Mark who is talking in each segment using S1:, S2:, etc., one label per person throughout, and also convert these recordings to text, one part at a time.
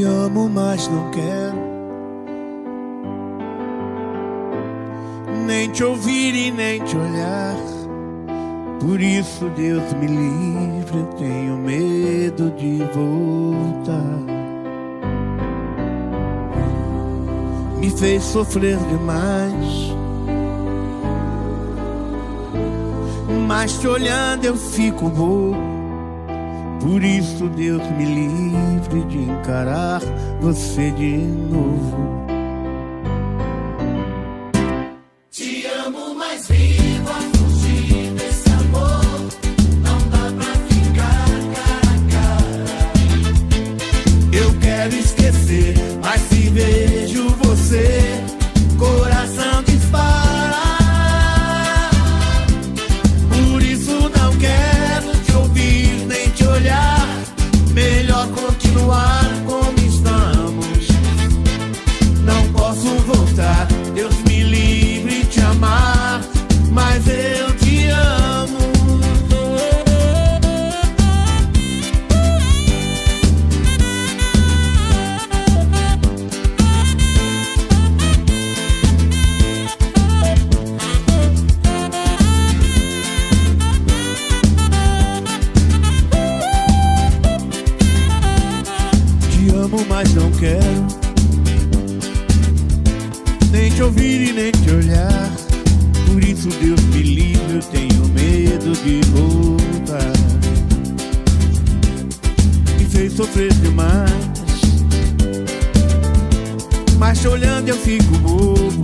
S1: amo, mas não quero nem te ouvir e nem te olhar. Por isso, Deus me livre, eu tenho medo de voltar. Me fez sofrer demais, mas te olhando eu fico bobo. Por isso, Deus me livre de encarar você de novo.
S2: Te amo, mas vivo a fugir desse amor. Não dá pra ficar cara a cara.
S1: Eu quero esquecer, mas se vejo você, coração dispara. Por isso não quero te ouvir nem te olhar. Melhor continuar como estamos. Não posso voltar, Deus me livre te amar, mas eu te amo. Te amo, mas não quero nem te ouvir e nem te olhar. Por isso, Deus me livre, eu tenho medo de voltar. Me fez sofrer demais, mas te olhando eu fico bobo.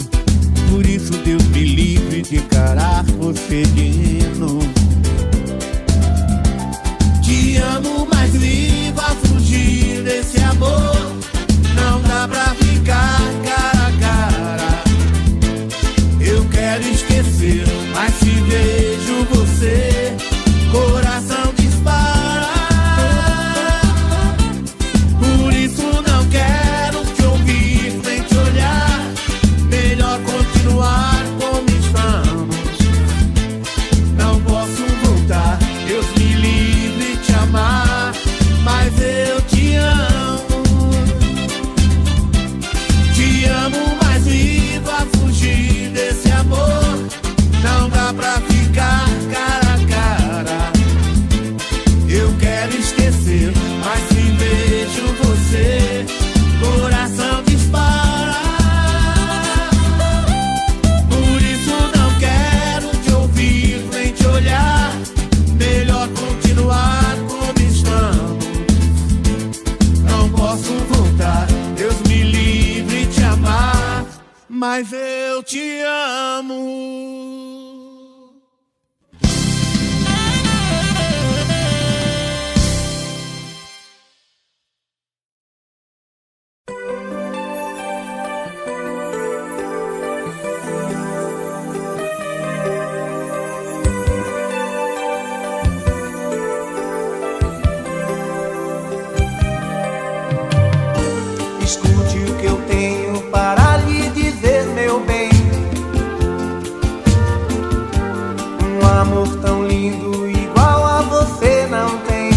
S1: Por isso, Deus me livre de encarar você de novo. Te amo, mas vivo a fugir desse amor. Não dá pra ficar cara a cara. Eu quero esquecer, mas se vejo você, coração dispara. Por isso não quero te ouvir nem te olhar. Melhor continuar como estamos. Não posso voltar, Deus me livre te amar, mas eu te amo. Te amo, mas vivo a fugir desse amor. Não dá pra ficar cara a cara. Eu quero esquecer, mas se vejo você, coração dispara. Por isso não quero te ouvir nem te olhar. Melhor continuar como estamos. Não posso voltar, Deus me livre te amar, mas eu te amo.
S3: Escute o que eu tenho para lhe dizer, meu bem. Um amor tão lindo igual a você não tem.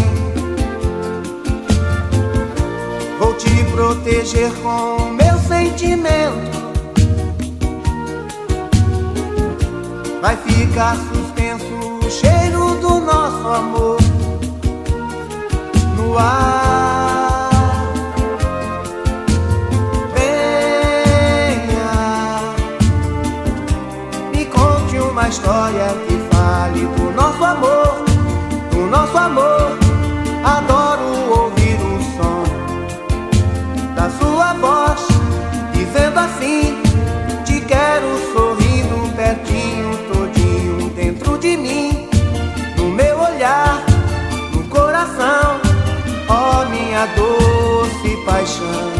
S3: Vou te proteger com meu sentimento. Vai ficar suspenso o cheiro do nosso amor no ar. Uma história que fale do nosso amor, do nosso amor. Adoro ouvir o som da sua voz, dizendo assim: te quero sorrindo pertinho, todinho dentro de mim. No meu olhar, no coração, ó minha doce paixão.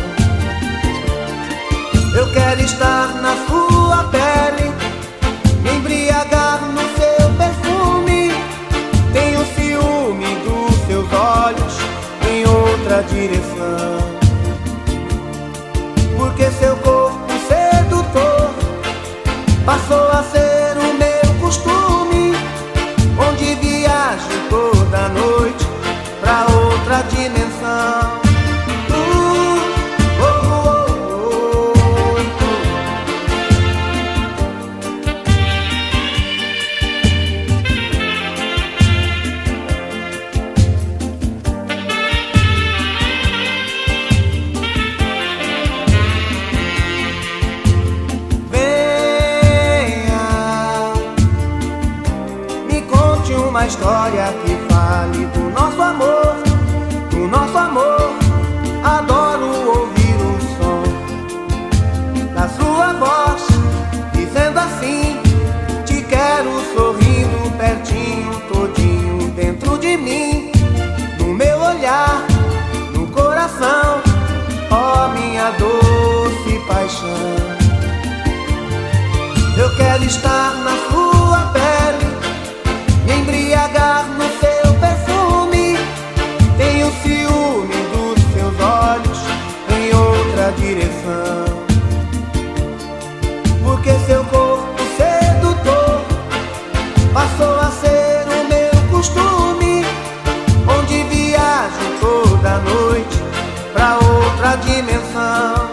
S3: Eu quero estar na sua pele, me embriagar no seu perfume. Tenho ciúme dos seus olhos em outra direção, porque seu corpo sedutor passou a ser o meu costume, onde viajo toda noite pra outra dimensão. uma história que fale do nosso amor, do nosso amor. Adoro ouvir o som da sua voz, dizendo assim: te quero sorrindo, pertinho, todinho dentro de mim, no meu olhar, no coração, ó minha doce paixão. Eu quero estar na sua pele, me embriagar no seu perfume. Tenho ciúme dos seus olhos em outra direção, porque seu corpo sedutor passou a ser o meu costume, onde viajo toda noite pra outra dimensão.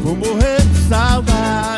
S1: Vou morrer de saudade.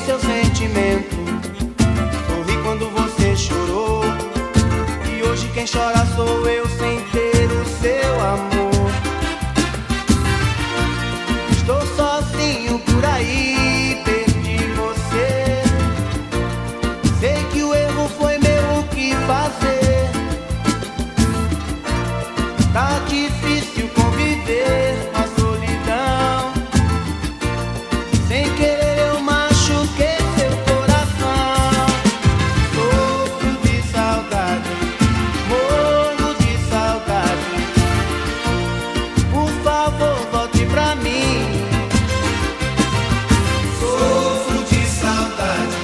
S3: seu sentimento. Sorri quando você chorou, e hoje quem chora sou eu sem ter o seu amor. Estou sozinho por aí, perdi você. Sei que o erro foi meu, o que fazer? Tá difícil conviver com a solidão. Sem querer eu machuquei seu coração. Sofro de saudade, morro de saudade. Por favor, volte pra mim.
S2: Sofro de saudade,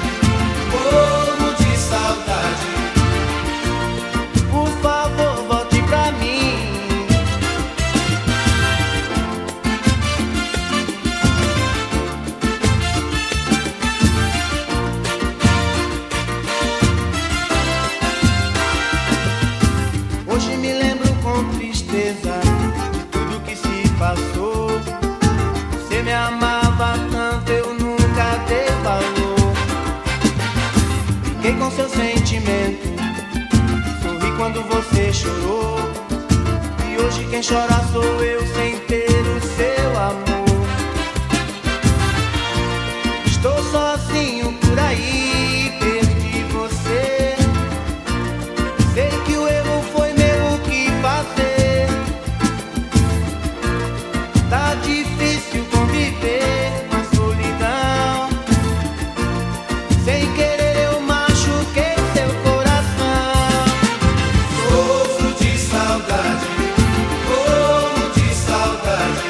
S2: morro de saudade.
S3: Por favor, volte pra mim. Hoje me lembro com tristeza de tudo que se passou. Você me amava tanto, eu nunca dei valor. Fiquei com seu sentimento, sorri quando você chorou, e hoje quem chora sou eu sem ter o seu amor. Estou sozinho por aí, perdi você. Sei que o erro foi meu, o que fazer? Tá difícil conviver com a solidão. Sem querer eu machuquei seu coração.
S2: Sofro de saudade, morro de saudade.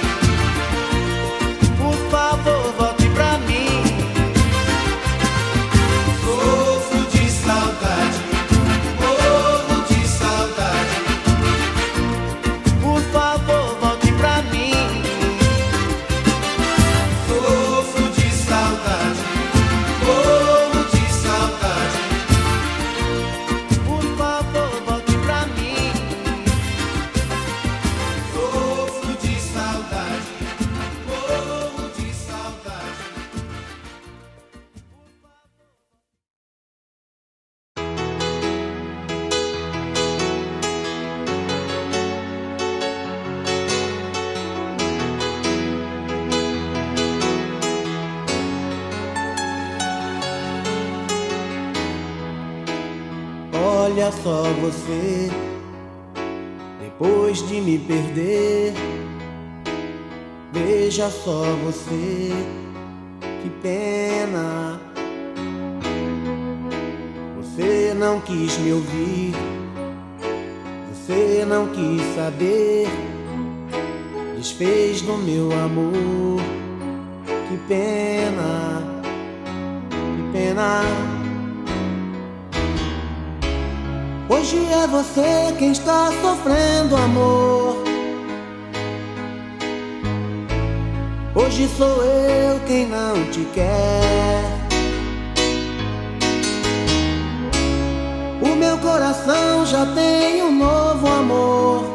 S3: Por favor, volte pra mim.
S2: Sofro de saudade, morro de saudade.
S3: Por favor, volte pra mim.
S2: Sofro de saudade, morro de saudade.
S3: Por favor, volte pra mim.
S2: Sofro de saudade, morro de saudade.
S3: Olha só você, depois de me perder. Veja só você, que pena. Você não quis me ouvir, você não quis saber. Desfez do meu amor, que pena, que pena. Hoje é você quem está sofrendo, amor. Hoje sou eu quem não te quer. O meu coração já tem um novo amor.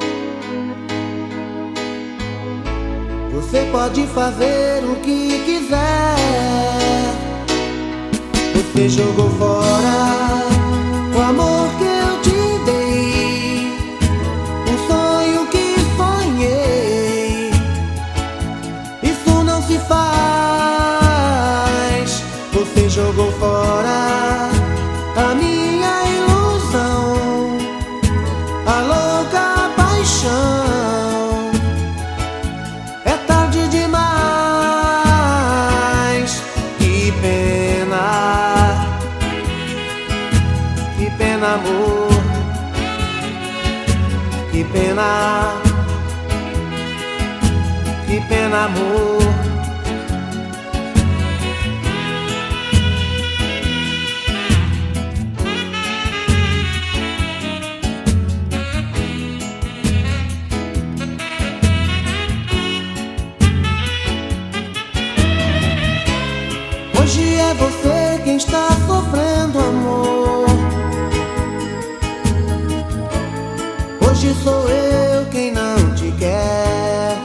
S3: Você pode fazer o que quiser. Você jogou fora o amor que eu te dei, um sonho que sonhei. Isso não se faz. Você jogou fora a minha ilusão, a louca paixão. É tarde demais. Que pena, que pena, amor. Que pena, que pena, amor. Hoje é você quem está sofrendo, amor. Hoje sou eu quem não te quer.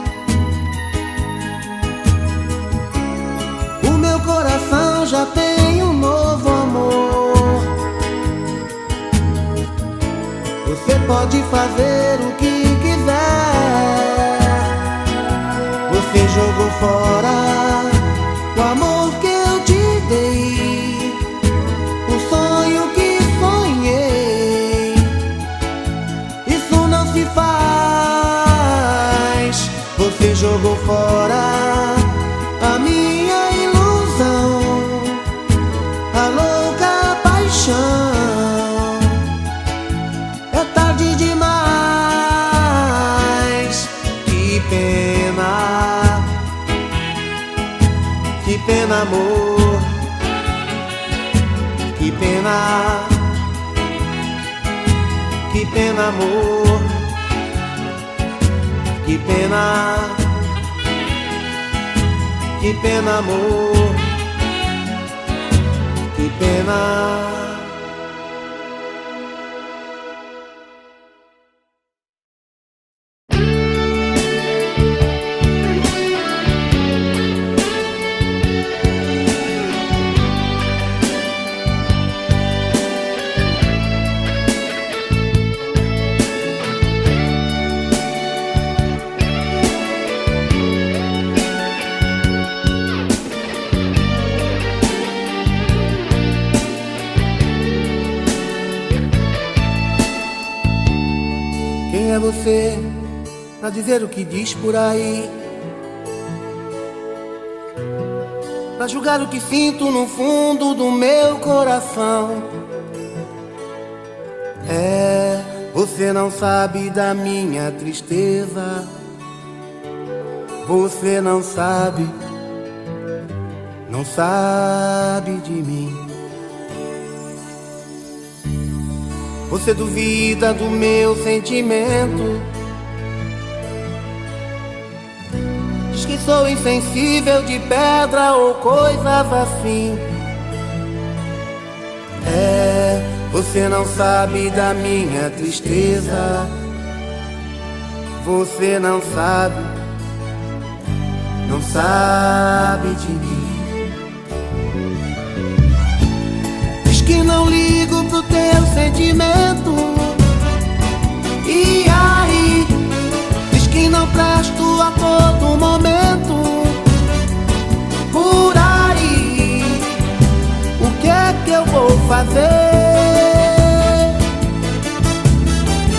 S3: O meu coração já tem pode fazer o que quiser. Você jogou fora o amor que eu te dei, o sonho que sonhei. Isso não se faz. Você jogou fora a minha ilusão, a louca paixão. É tarde demais. Que pena, que pena, amor. Que pena, que pena, amor. Que pena, que pena, amor. Que pena. Quem é você pra dizer o que diz por aí? Pra julgar o que sinto no fundo do meu coração? É, você não sabe da minha tristeza. Você não sabe de mim. Você duvida do meu sentimento, diz que sou insensível de pedra ou coisas assim. É, você não sabe da minha tristeza. Você não sabe de mim. Diz que não ligo pro teu sentimento, e aí diz que não presto a todo momento. Por aí, o que é que eu vou fazer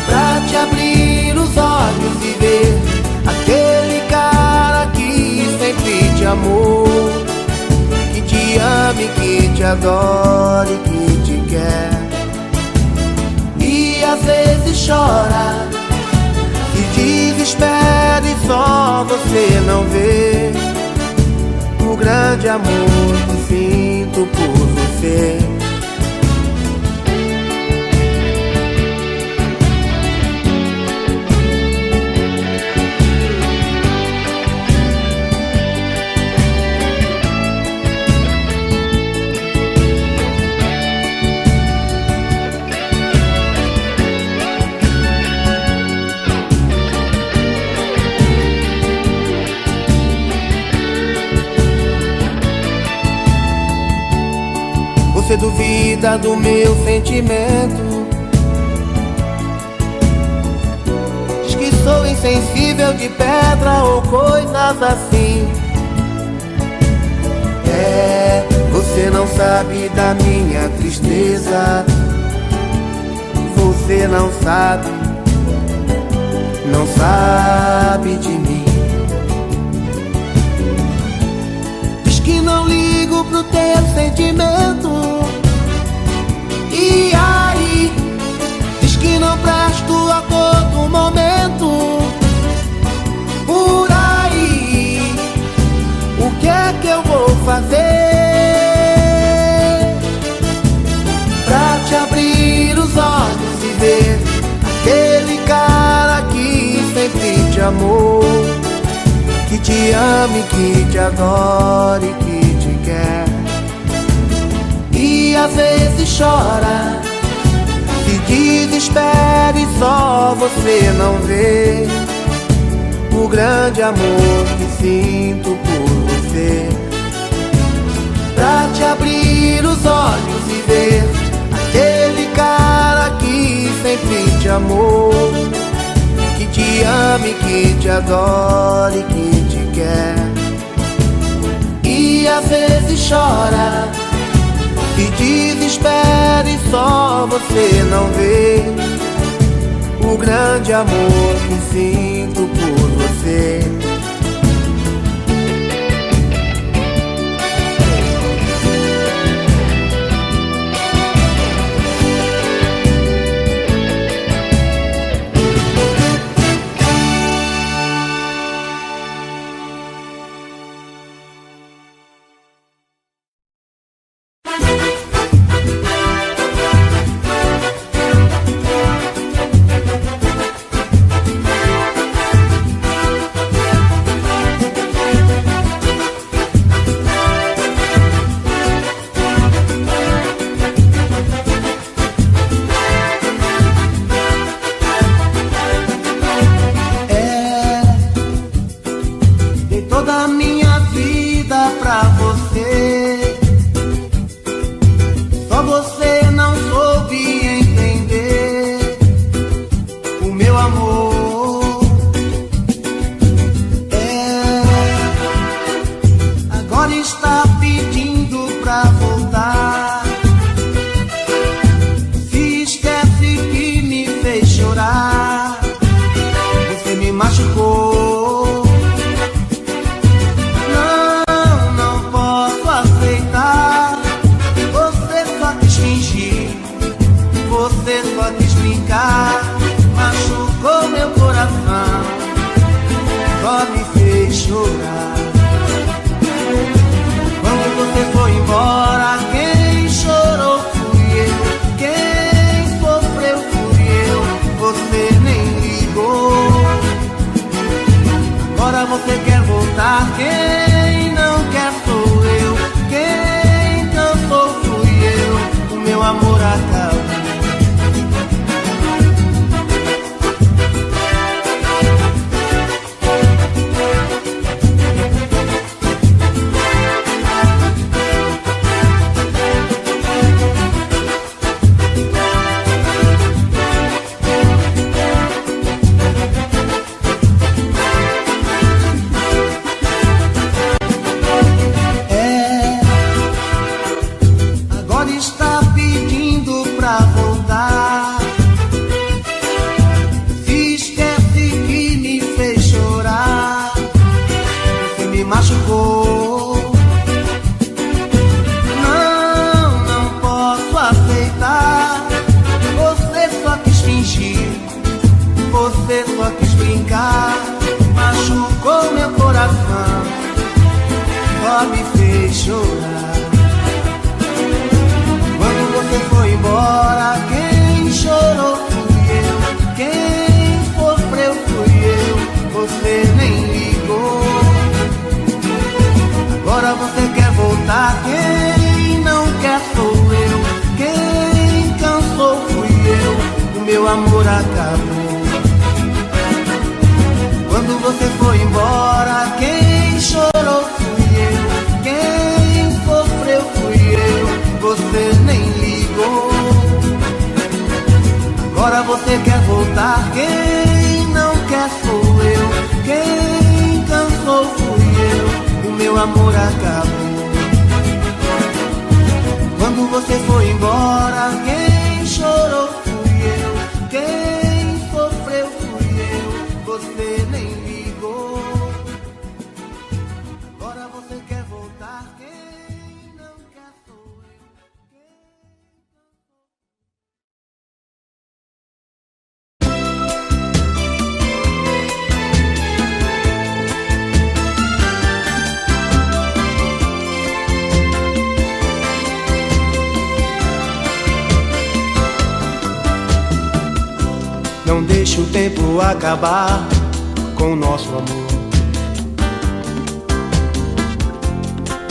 S3: pra te abrir os olhos e ver aquele cara que sempre te amou, que te ame, que te adore, que te quer. E às vezes chora, se desespera e só você não vê o grande amor que sinto por você. Você duvida do meu sentimento, diz que sou insensível de pedra ou coisas assim. É, você não sabe da minha tristeza. Você não sabe de mim. Diz que não ligo pro teu sentimento, e aí diz que não presto a todo momento. Por aí, o que é que eu vou fazer pra te abrir os olhos e ver aquele cara que sempre te amou, que te ame, que te adore, que te quer. E às vezes chora, se desespera e só você não vê o grande amor que sinto por você. Pra te abrir os olhos e ver aquele cara que sempre te amou, que te ame, que te adore, que te quer. E às vezes chora, se desespera e só você não vê o grande amor que sinto por você.
S4: Não deixe o tempo acabar com o nosso amor.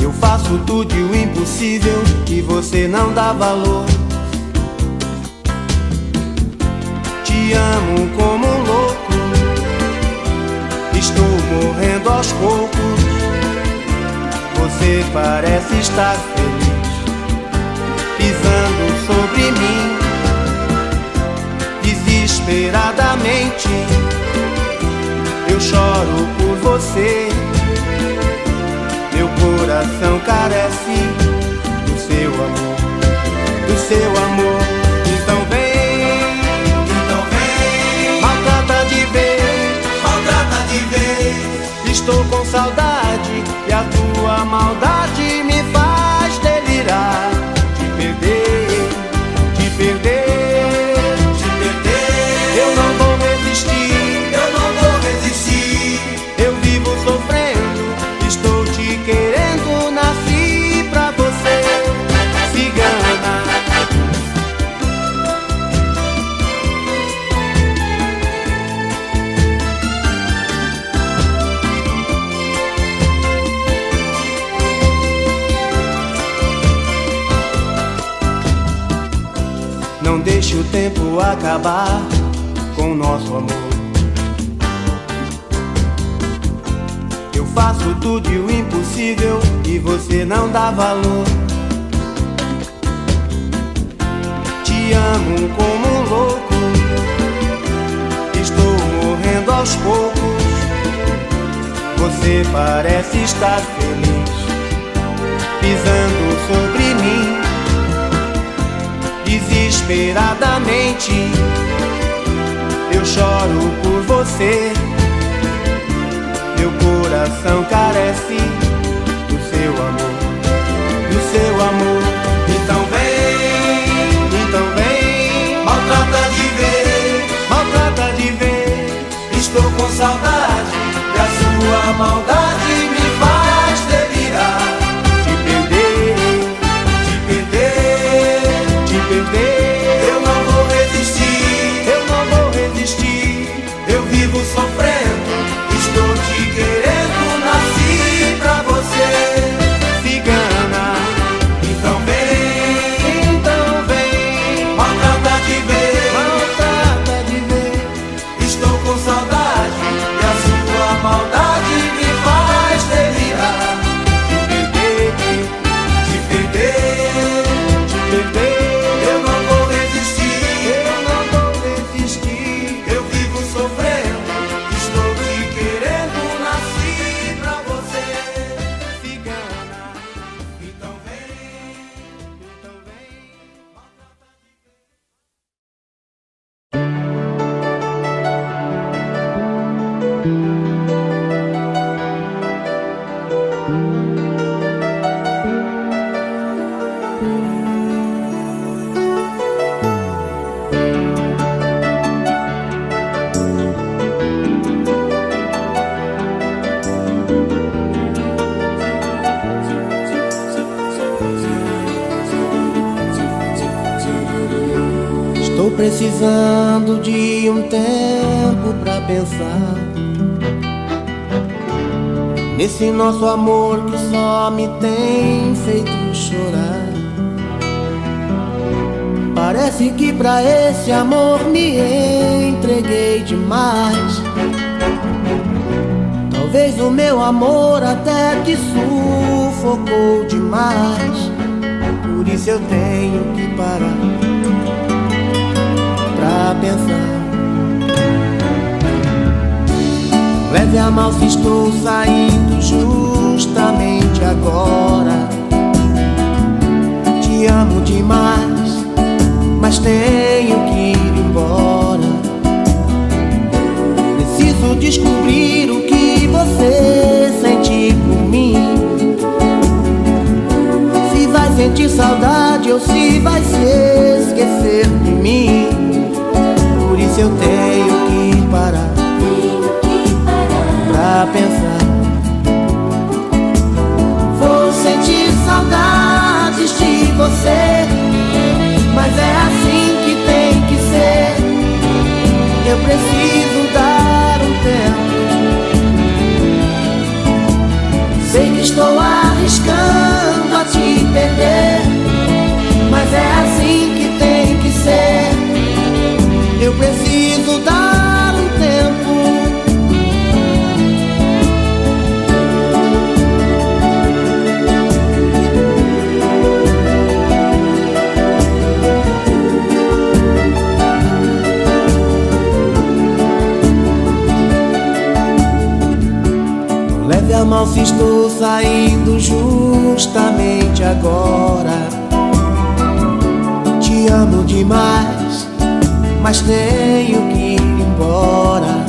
S4: Eu faço tudo e o impossível e você não dá valor. Te amo como um louco, estou morrendo aos poucos. Você parece estar feliz, pisando sobre mim, Desesperadamente eu choro por você. Meu coração carece do seu amor, do seu amor. Então vem, maltrata de vez. Estou com saudade e a tua maldade me faz delirar. Te perder, te perder. Eu não vou resistir, eu vivo sofrendo, estou te querendo, nasci pra você, cigana. Não deixe o tempo acabar com o nosso amor. Eu faço tudo e o impossível e você não dá valor. Te amo como um louco, estou morrendo aos poucos. Você parece estar feliz, pisando sobre mim. Desesperadamente eu choro por você. Meu coração carece do seu amor, do seu amor. Então vem, maltrata de vez. Estou com saudade e a sua maldade me faz delirar. Te perder, eu não vou resistir, eu vivo sofrendo, estou te querendo, nasci pra você, cigana. Então vem, maltrata de vez. Estou com saudade e a sua maldade me faz delirar. Te perder, eu não vou resistir, eu vivo sofrendo, estou te querendo, nasci pra você, cigana. Então vem.
S3: Estou precisando de um tempo pra pensar nesse nosso amor que só me tem feito chorar. Parece que pra esse amor me entreguei demais. Talvez o meu amor até te sufocou demais. Por isso eu tenho que parar pra pensar. Leve a mal se estou saindo justamente agora. Te amo demais, mas tenho que ir embora. Preciso descobrir o que você sente por mim. Se vai sentir saudade ou se vai se esquecer de mim. Por isso eu tenho que parar pra pensar. Vou sentir saudades de você, mas é assim que tem que ser. Eu preciso dar um tempo. Sei que estou arriscando a te perder, mas é assim que tem que ser. Eu preciso dar um tempo. leve a mal se estou saindo justamente agora. Te amo demais, mas tenho que ir embora.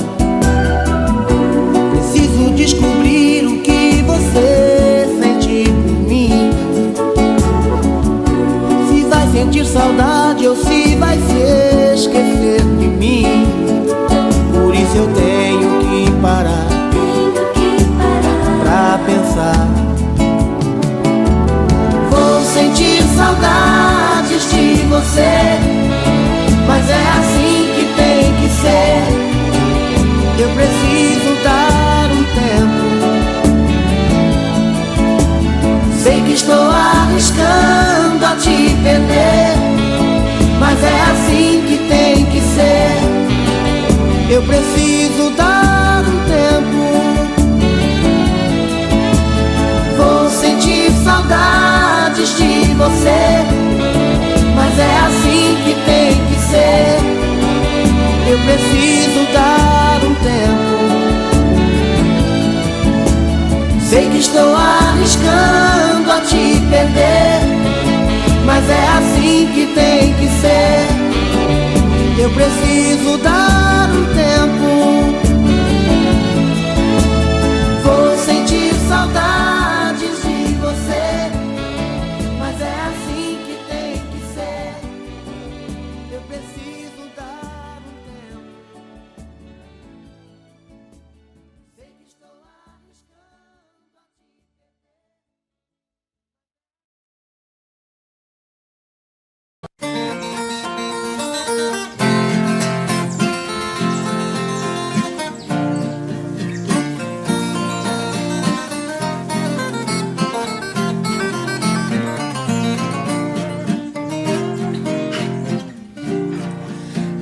S3: Preciso descobrir o que você sente por mim. Se vai sentir saudade ou se vai se esquecer de mim. Por isso eu tenho que parar pra pensar.
S2: Vou sentir saudades de você, mas é assim que tem que ser.
S3: Eu preciso dar um tempo.
S2: Sei que estou arriscando a te perder, mas é assim que tem que ser.
S3: Eu preciso dar um tempo.
S2: Vou sentir saudades de você, mas é assim que tem que ser.
S3: Eu preciso dar um tempo.
S2: Sei que estou arriscando a te perder, mas é assim que tem que ser.
S3: Eu preciso dar um tempo.
S2: Vou sentir saudades de você, mas é assim que tem que ser.
S3: Eu preciso dar um tempo.
S2: Sei que estou arriscando a te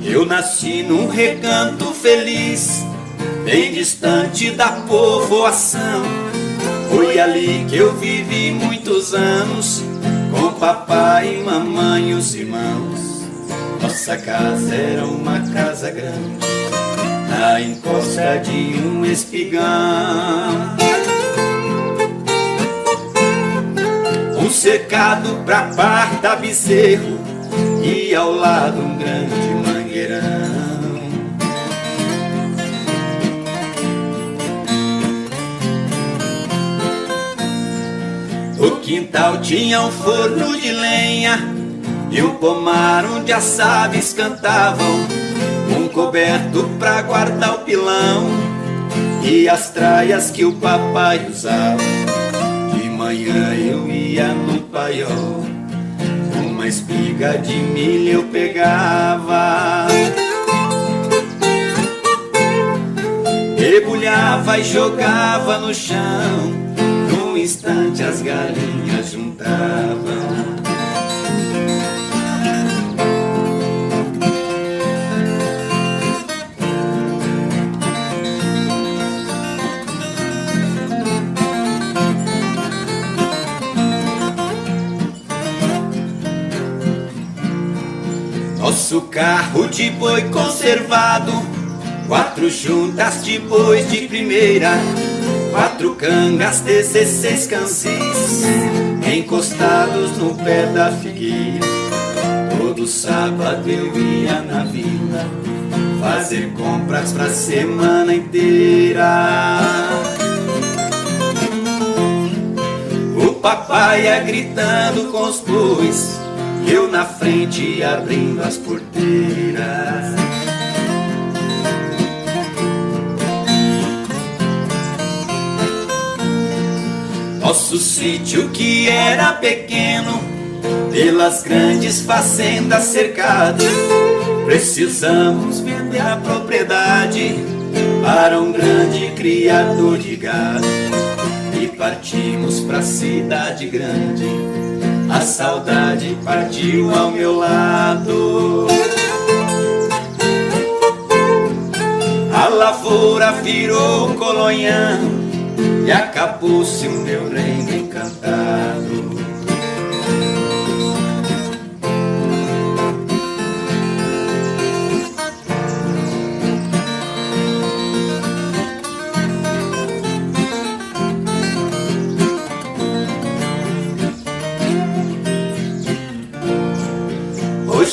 S5: Eu nasci num recanto feliz, bem distante da povoação. Foi ali que eu vivi muitos anos, com papai, mamãe e os irmãos. Nossa casa era uma casa grande, na encosta de um espigão. Um cercado pra parta bezerro e ao lado um grande mangueirão. No quintal tinha um forno de lenha e um pomar onde as aves cantavam, um coberto pra guardar o pilão e as traias que o papai usava. De manhã eu ia no paiol, uma espiga de milho eu pegava, debulhava e jogava no chão. Num instante as galinhas juntavam. Nosso carro de boi conservado, 4 juntas de bois de primeira, 4 cangas, 16 cansis, encostados no pé da figueira. Todo sábado eu ia na vila fazer compras pra semana inteira. O papai ia gritando com os bois, eu na frente abrindo as porteiras. Nosso sítio que era pequeno, pelas grandes fazendas cercado, precisamos vender a propriedade para um grande criador de gado. E partimos pra cidade grande, a saudade partiu ao meu lado. A lavoura virou colonhão e acabou-se o meu reino encantado.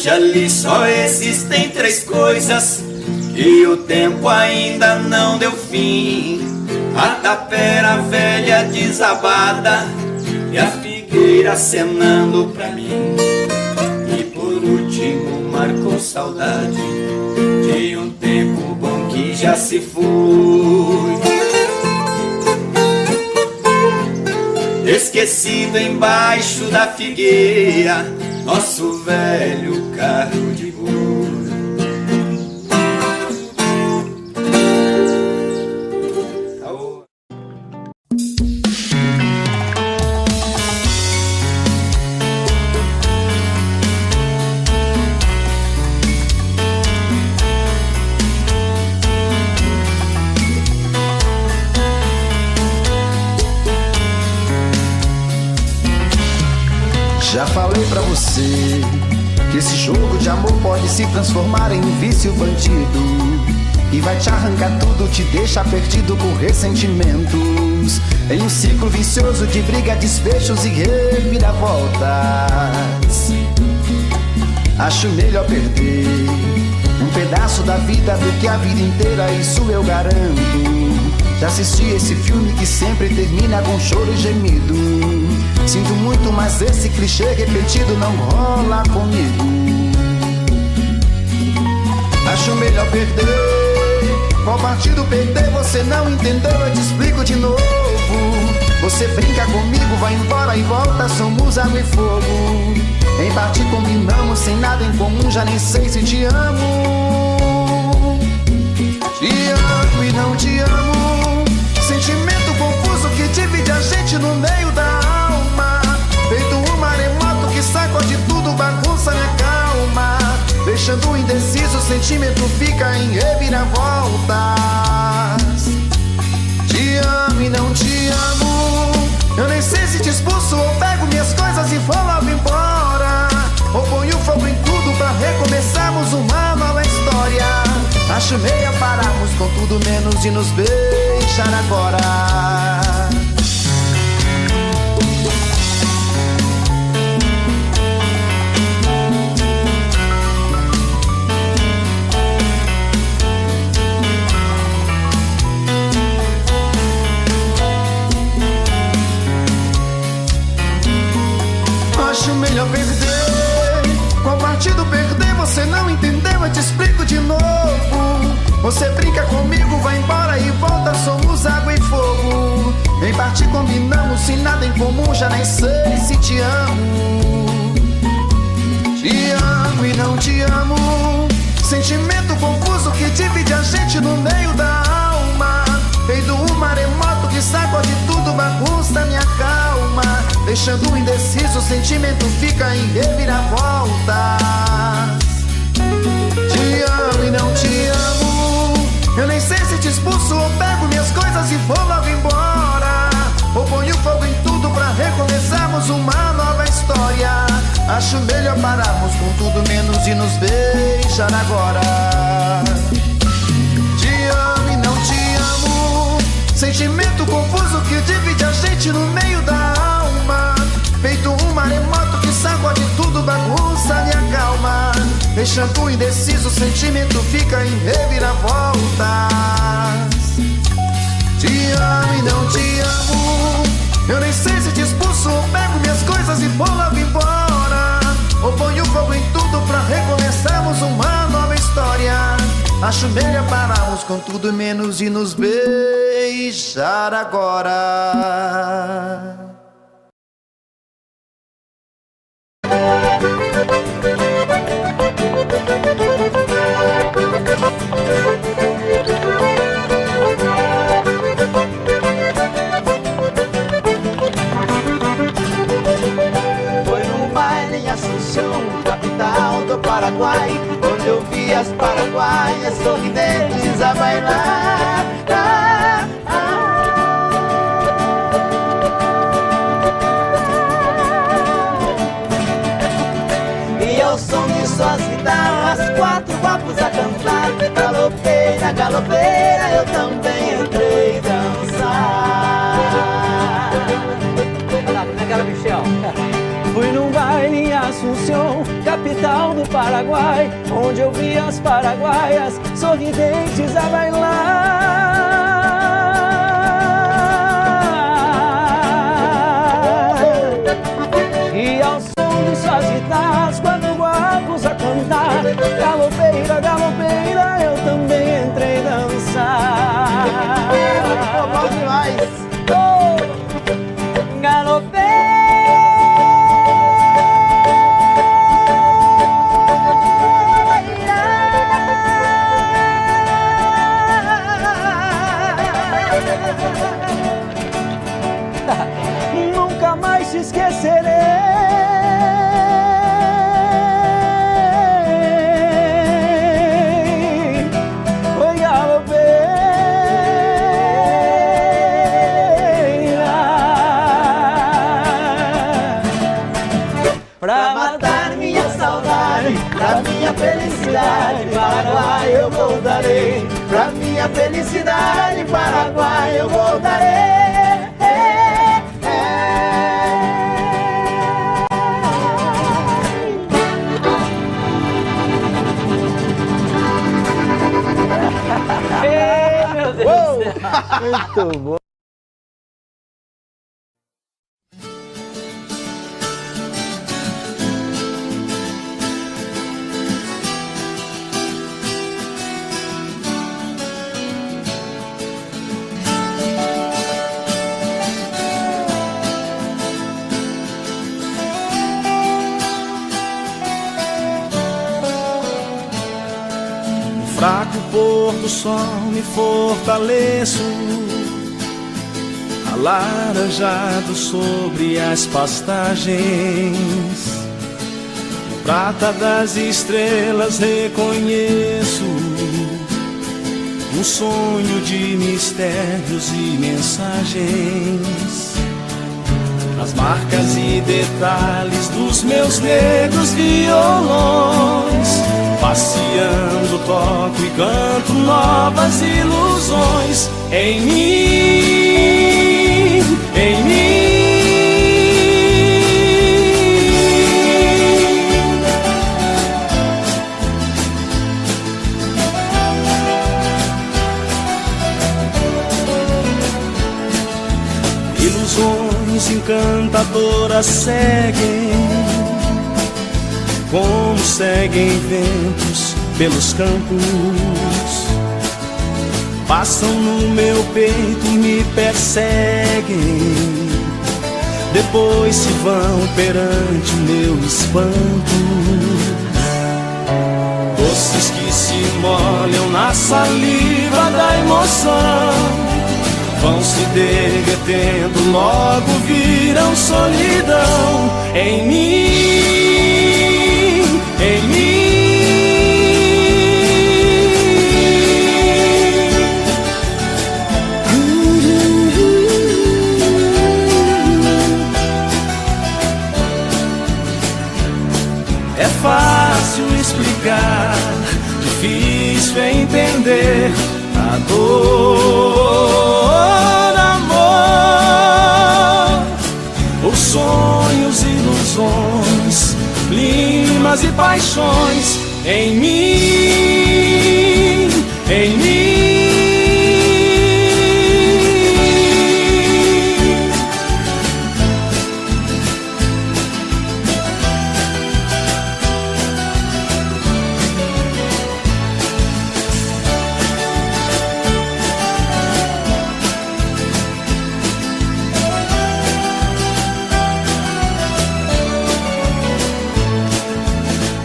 S5: Hoje ali só existem três coisas e o tempo ainda não deu fim. A tapera velha desabada e a figueira acenando pra mim. E por último marcou saudade de um tempo bom que já se foi. Esquecido embaixo da figueira, nosso velho carro de boi.
S6: Já falei pra você que esse jogo de amor pode se transformar em um vício bandido e vai te arrancar tudo, te deixar perdido por ressentimentos, em um ciclo vicioso de briga, desfechos e reviravoltas. Acho melhor perder um pedaço da vida do que a vida inteira, isso eu garanto. Já assisti esse filme que sempre termina com choro e gemido. Sinto muito, mas esse clichê repetido não rola comigo. Acho melhor perder. Qual partido perder? Você não entendeu, eu te explico de novo. Você brinca comigo, vai embora e volta, somos água e fogo. Em parte combinamos, sem nada em comum, já nem sei se te amo. Te amo e não te amo. Sentimento confuso que divide a gente no meio da alma. Feito um maremoto que sacode tudo, bagunça minha calma. Deixando indeciso, o sentimento fica em reviravoltas. Te amo e não te amo. Eu nem sei se te expulso ou pego minhas coisas e vou logo embora, ou ponho fogo em tudo pra recomeçarmos uma nova história. Acho meia pararmos com tudo menos de nos beijar agora. Acho melhor perder. Qual partido perder? Você não entendeu, eu te explico de novo. Você brinca comigo, vai embora e volta, somos água e fogo. Em parte combinamos, sem nada em comum, já nem sei se te amo. Te amo e não te amo. Sentimento confuso que divide a gente no meio da alma. Feito um maremoto que sacode tudo, bagunça minha calma. Deixando indeciso, o sentimento fica em reviravoltas. Te amo e não te amo. Eu nem sei se te expulso ou pego minhas coisas e vou logo embora, ou ponho fogo em tudo pra recomeçarmos uma nova história. Acho melhor pararmos com tudo menos de nos beijar agora. Te amo e não te amo. Sentimento confuso que divide a gente no meio da alma. Feito um maremoto que sacode tudo, bagunça minha calma. Deixando indeciso, o sentimento fica em reviravoltas. Te amo e não te amo. Eu nem sei se te expulso ou pego minhas coisas e vou logo embora, ou ponho fogo em tudo pra recomeçarmos uma nova história. Acho melhor pararmos com tudo menos de nos beijar agora.
S3: Foi num baile em Assunção, capital do Paraguai, onde eu vi as paraguaias sorridentes a bailar. E ao som de suas guitarras, quatro guapos a cantar. Galopeira, galopeira, eu também entrei dançar.
S7: Fui num baile em Assunção, capital quintal do Paraguai, onde eu vi as paraguaias sorridentes a bailar. E ao som de suas guitarras, quatro guapos a cantar, galopeira, galopeira, eu também entrei dançar.
S3: Bom demais.
S7: Oh, galopeira. Nunca mais te esquecerei. Oi, galopeira, pra matar minha saudade, pra minha felicidade, Paraguai eu voltarei. Pra minha felicidade, Paraguai eu voltarei. Ei, meu Deus do céu.
S3: Muito bom.
S1: Fraco pôr do sol me fortaleço, alaranjado sobre as pastagens. No prata das estrelas reconheço um sonho de mistérios e mensagens. As marcas e detalhes dos meus negros violões, passeando toco e canto novas ilusões em mim, em mim. Ilusões encantadoras seguem, como seguem ventos pelos campos, passam no meu peito e me perseguem, depois se vão perante o meu espanto. Doces que se molham na saliva da emoção, vão se derretendo, logo viram solidão em mim, em mim. É fácil explicar, difícil é entender a dor, amor, os sonhos, ilusões, limas e paixões em mim, em mim.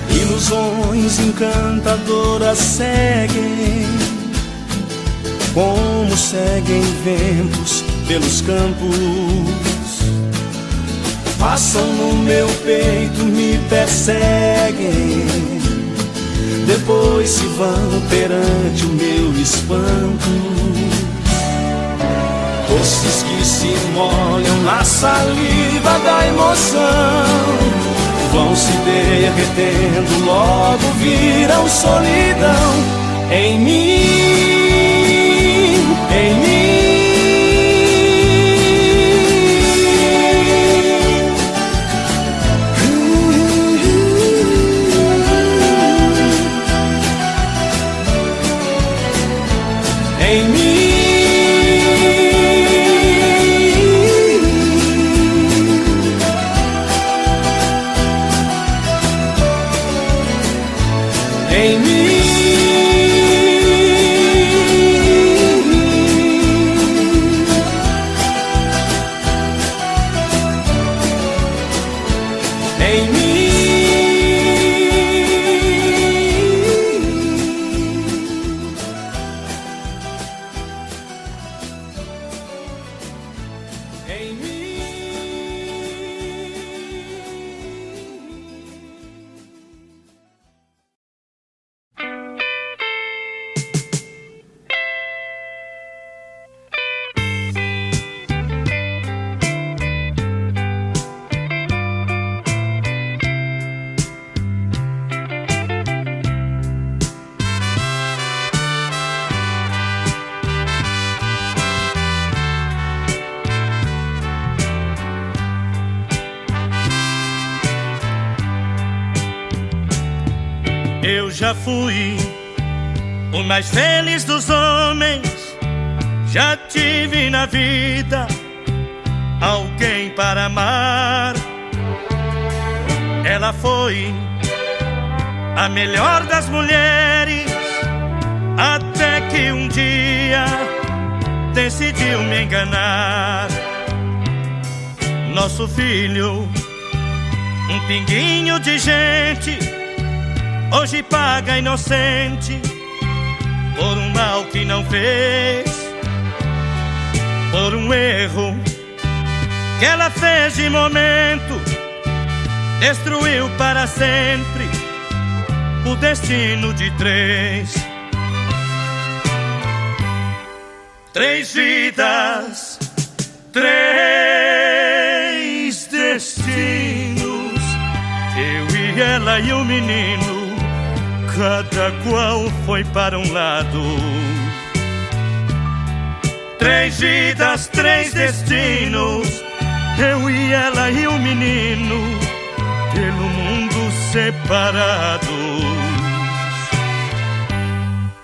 S1: Ilusões encantadoras seguem, como seguem ventos pelos campos, passam no meu peito, me perseguem, depois se vão perante o meu espanto. Doces que se molham na saliva da emoção, vão se derretendo, logo viram solidão em mim, em mim. Eu já fui o mais feliz dos homens, já tive na vida alguém para amar. Ela foi a melhor das mulheres, até que um dia decidiu me enganar. Nosso filho, um pinguinho de gente, hoje paga inocente por um mal que não fez, por um erro que ela fez de momento, destruiu para sempre o destino de três vidas, três destinos. Eu e ela e o menino, cada qual foi para um lado. Três vidas, três destinos. Eu e ela e o menino, pelo mundo separados.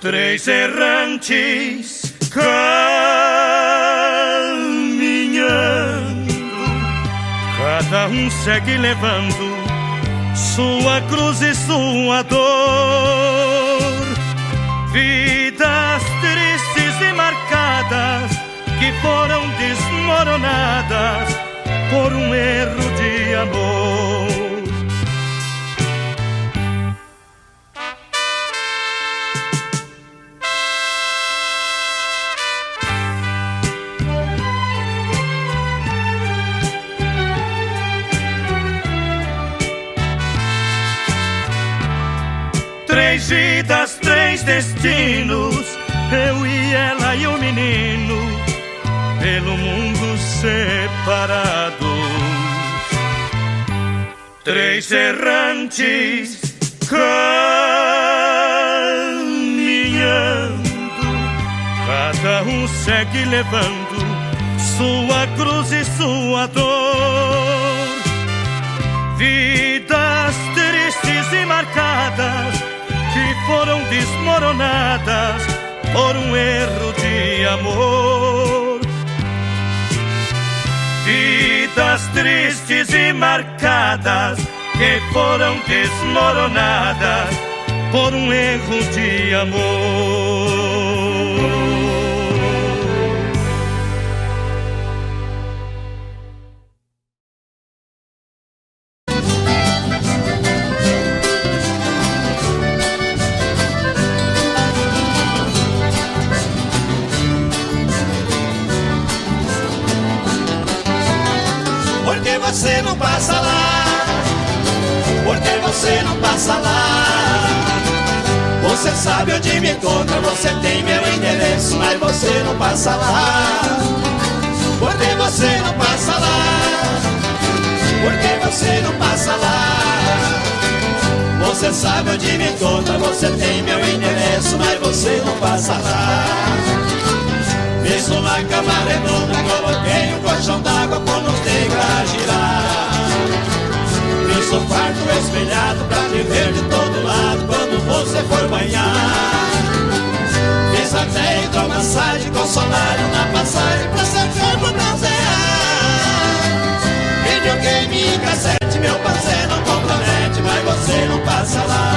S1: Três errantes caminhando, cada um segue levando sua cruz e sua dor. Vidas tristes e marcadas que foram desmoronadas por um erro de amor. Três vidas, três destinos, eu e ela e o menino, pelo mundo separados. Três errantes caminhando, cada um segue levando sua cruz e sua dor. Vidas tristes e marcadas que foram desmoronadas por um erro de amor. Vidas tristes e marcadas que foram desmoronadas por um erro de amor.
S2: Você não passa lá, porque você não passa lá. Você sabe onde me encontra, você tem meu endereço, mas você não passa lá, porque você não passa lá, porque você não passa lá. Você sabe onde me encontra, você tem meu endereço, mas você não passa lá. Fiz uma cama redonda, coloquei um colchão d'água, pôr nos dedos pra girar. Fiz um quarto espelhado pra te ver de todo lado quando você for banhar. Fiz até hidromassagem com solário na passagem pra seu corpo bronzear. Videogame e cassete, meu parceiro não compromete, mas você não passa lá.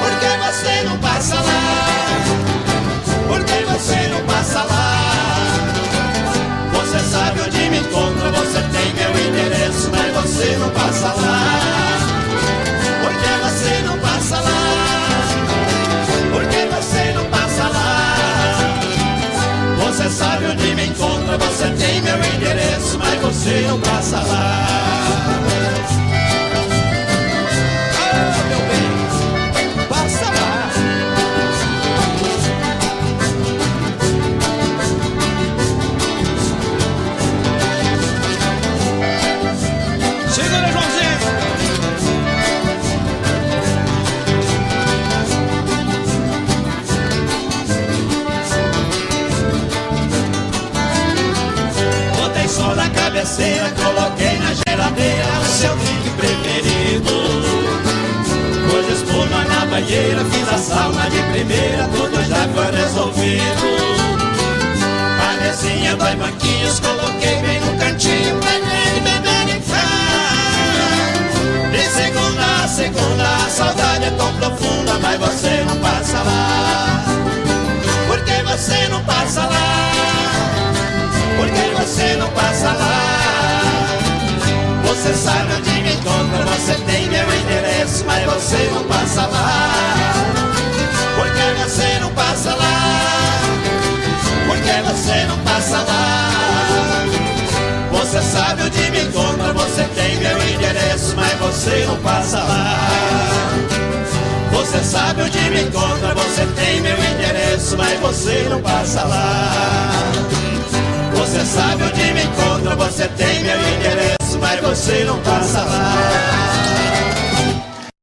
S2: Porque você não passa lá, porque você não passa lá. Você sabe onde me encontra, você tem meu endereço, mas você não passa lá. Porque você não passa lá, porque você não passa lá. Você sabe onde me encontra, você tem meu endereço, mas você não passa lá. Oh, meu bem, passa lá.
S1: Segura, Joãozinho!
S2: Botei só na cabeceira, coloquei na geladeira o seu drink preferido. Pôs espuma primeira, fiz a sauna de primeira, tudo já foi resolvido. A mesinha, 2 banquinhos, coloquei bem no cantinho, beber e de segunda a segunda, a saudade é tão profunda, mas você não passa lá. Por que você não passa lá? Por que você não passa lá? Você sabe onde me encontra, você tem meu endereço, mas você não passa lá. Por que você não passa lá? Por que você não passa lá? Você sabe onde me encontra, você tem meu endereço, mas você não passa lá. Você sabe onde me encontra, você tem meu endereço, mas você não passa lá. Você sabe onde me encontra, você tem meu endereço, mas você não passa lá.